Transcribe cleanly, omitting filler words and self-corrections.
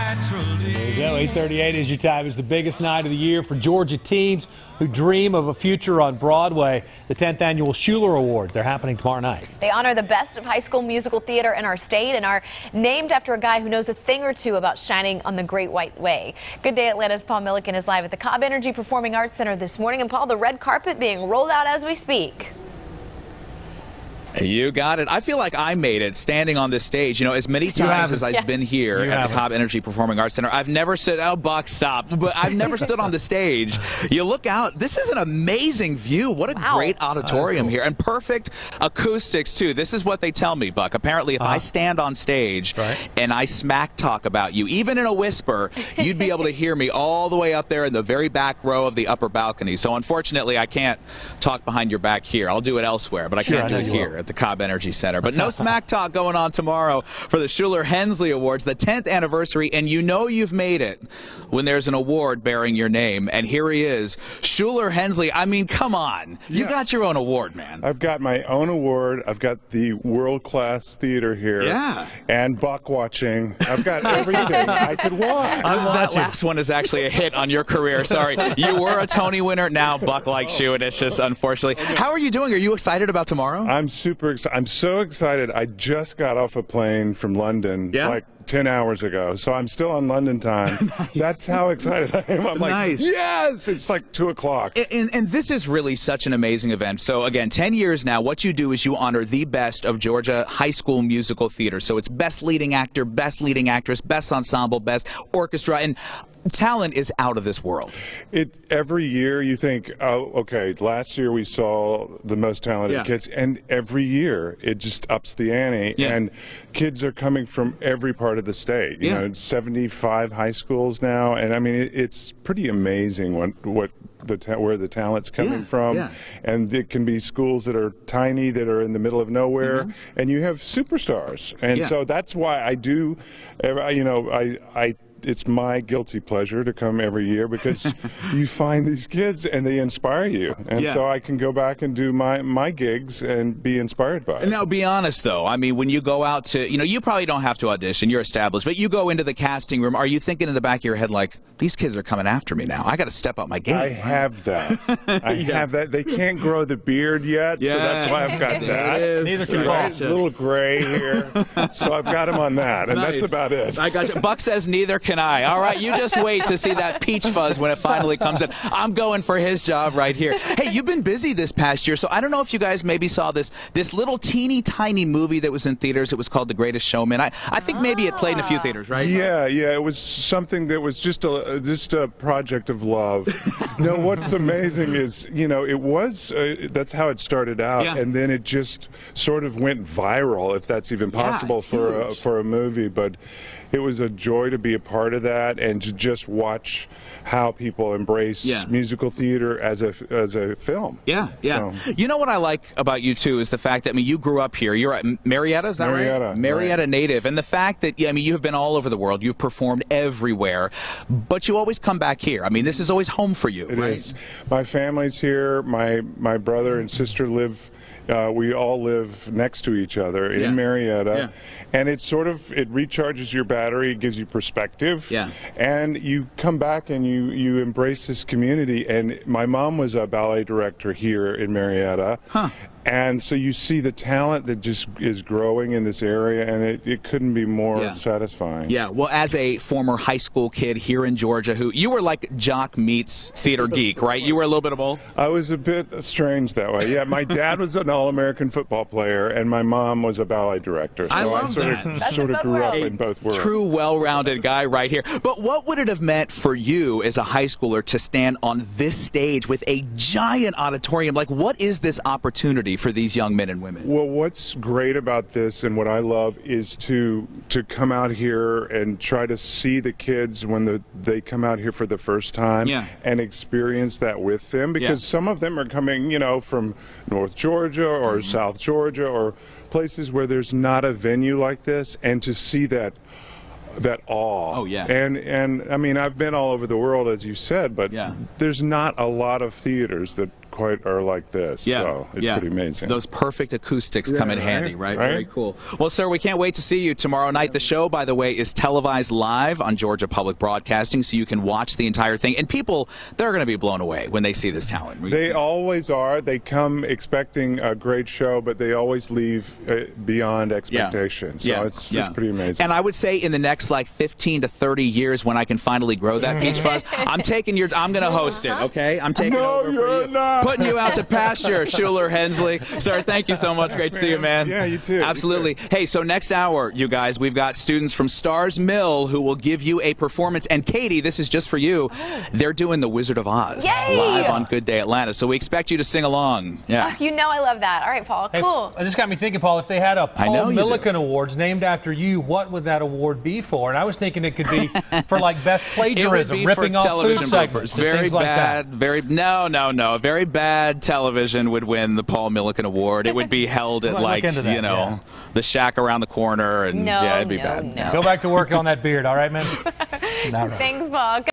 There you go. 8:38 is your time. It's the biggest night of the year for Georgia teens who dream of a future on Broadway. The 10th annual Shuler Awards. They're happening tomorrow night. They honor the best of high school musical theater in our state and are named after a guy who knows a thing or two about shining on the Great White Way. Good Day Atlanta's Paul Milliken is live at the Cobb Energy Performing Arts Center this morning. And Paul, the red carpet being rolled out as we speak. You got it. I feel like I made it standing on this stage. You know, as many times as I've been here at the Cobb Energy Performing Arts Center, I've never stood. Oh, Buck, stop! But I've never stood on the stage. You look out. This is an amazing view. What a great auditorium here, and perfect acoustics too. This is what they tell me, Buck. Apparently, if I stand on stage and I smack talk about you, even in a whisper, you'd be able to hear me all the way up there in the very back row of the upper balcony. So unfortunately, I can't talk behind your back here. I'll do it elsewhere, but I can't do it here at the Cobb Energy Center. But no smack talk going on tomorrow for the Shuler Hensley Awards, the 10th anniversary, and you know you've made it when there's an award bearing your name. And here he is, Shuler Hensley. I mean, come on. You got your own award, man. I've got my own award. I've got the world-class theater here. Yeah. And Buck watching. I've got everything I could want. That last one is actually a hit on your career. Sorry. You were a Tony winner. Now Buck likes you, and it's just unfortunately. How are you doing? Are you excited about tomorrow? I'm super excited. I'm so excited. I just got off a plane from London like 10 hours ago, so I'm still on London time. That's how excited I am. I'm like, yes! It's like 2 o'clock. And this is really such an amazing event. So again, 10 years now, what you do is you honor the best of Georgia high school musical theater. So it's best leading actor, best leading actress, best ensemble, best orchestra, and talent is out of this world. Every year you think, oh, okay, last year we saw the most talented kids, and every year it just ups the ante, and kids are coming from every part of the state. You know, 75 high schools now, and I mean, it's pretty amazing where the talent's coming from, and it can be schools that are tiny, that are in the middle of nowhere, and you have superstars, and so that's why I do, you know, it's my guilty pleasure to come every year because you find these kids and they inspire you. And so I can go back and do my gigs and be inspired by it. Now, be honest, though. I mean, when you go out to, you know, you probably don't have to audition. You're established. But you go into the casting room. Are you thinking in the back of your head, like, these kids are coming after me now. I got to step up my game. I have that. I have that. They can't grow the beard yet, so that's why I've got that. Neither can Paul. A little gray here. So I've got him on that, and that's about it. I got you. Buck says neither can I. All right, you just wait to see that peach fuzz when it finally comes in. I'm going for his job right here. Hey, you've been busy this past year, so I don't know if you guys maybe saw this little teeny tiny movie that was in theaters. It was called The Greatest Showman. I think maybe it played in a few theaters, right? Yeah. It was something that was just a project of love. No, what's amazing is, you know, it was that's how it started out, and then it just sort of went viral, if that's even possible for a movie. But it was a joy to be a part of that and to just watch how people embrace musical theater as a film. So. You know what I like about you too is the fact that, I mean, you grew up here. You're at Marietta, is that right? Marietta native, and the fact that I mean, you have been all over the world. You've performed everywhere, but you always come back here. I mean, this is always home for you. It is. My family's here. My brother and sister live. We all live next to each other in Marietta, and it recharges your battery, it gives you perspective, and you come back and you embrace this community. And my mom was a ballet director here in Marietta, and so you see the talent that just is growing in this area, and it couldn't be more satisfying. Yeah, well, as a former high school kid here in Georgia, you were like jock meets theater geek, right? You were a little bit of both? I was a bit strange that way. Yeah, my dad was an All-American football player, and my mom was a ballet director. So I sort of grew up in both worlds. True, well-rounded guy right here. But what would it have meant for you as a high schooler to stand on this stage with a giant auditorium? Like, what is this opportunity for these young men and women? Well, what's great about this and what I love is to come out here and try to see the kids when they come out here for the first time and experience that with them, because some of them are coming, you know, from North Georgia or South Georgia or places where there's not a venue like this, and to see that awe. Oh, yeah. And I mean, I've been all over the world, as you said, but there's not a lot of theaters that quite are like this. Yeah. So it's pretty amazing. Those perfect acoustics come in handy, right? Very cool. Well, sir, we can't wait to see you tomorrow night. The show, by the way, is televised live on Georgia Public Broadcasting, so you can watch the entire thing. And people, they're going to be blown away when they see this talent. They always are. They come expecting a great show, but they always leave beyond expectations. So it's pretty amazing. And I would say in the next like 15 to 30 years, when I can finally grow that peach fuzz, I'm going to host it, okay? I'm taking over for you. Not. Putting you out to pasture, Shuler, Hensley. Sir, thank you so much. Great to see you, man. Yeah, you too. Absolutely. Hey, so next hour, you guys, we've got students from Stars Mill who will give you a performance. And Katie, this is just for you. They're doing The Wizard of Oz live on Good Day Atlanta. So we expect you to sing along. Yeah. You know I love that. All right, Paul. Hey, cool. It just got me thinking, Paul, if they had a Paul Milliken Awards named after you, what would that award be for? And I was thinking it could be for like best plagiarism, ripping off food segments, very bad. Like that. No. Very bad television would win the Paul Milliken Award. It would be held at like the shack around the corner, and it'd be bad. Go back to work on that beard, all right, man? Thanks, Paul.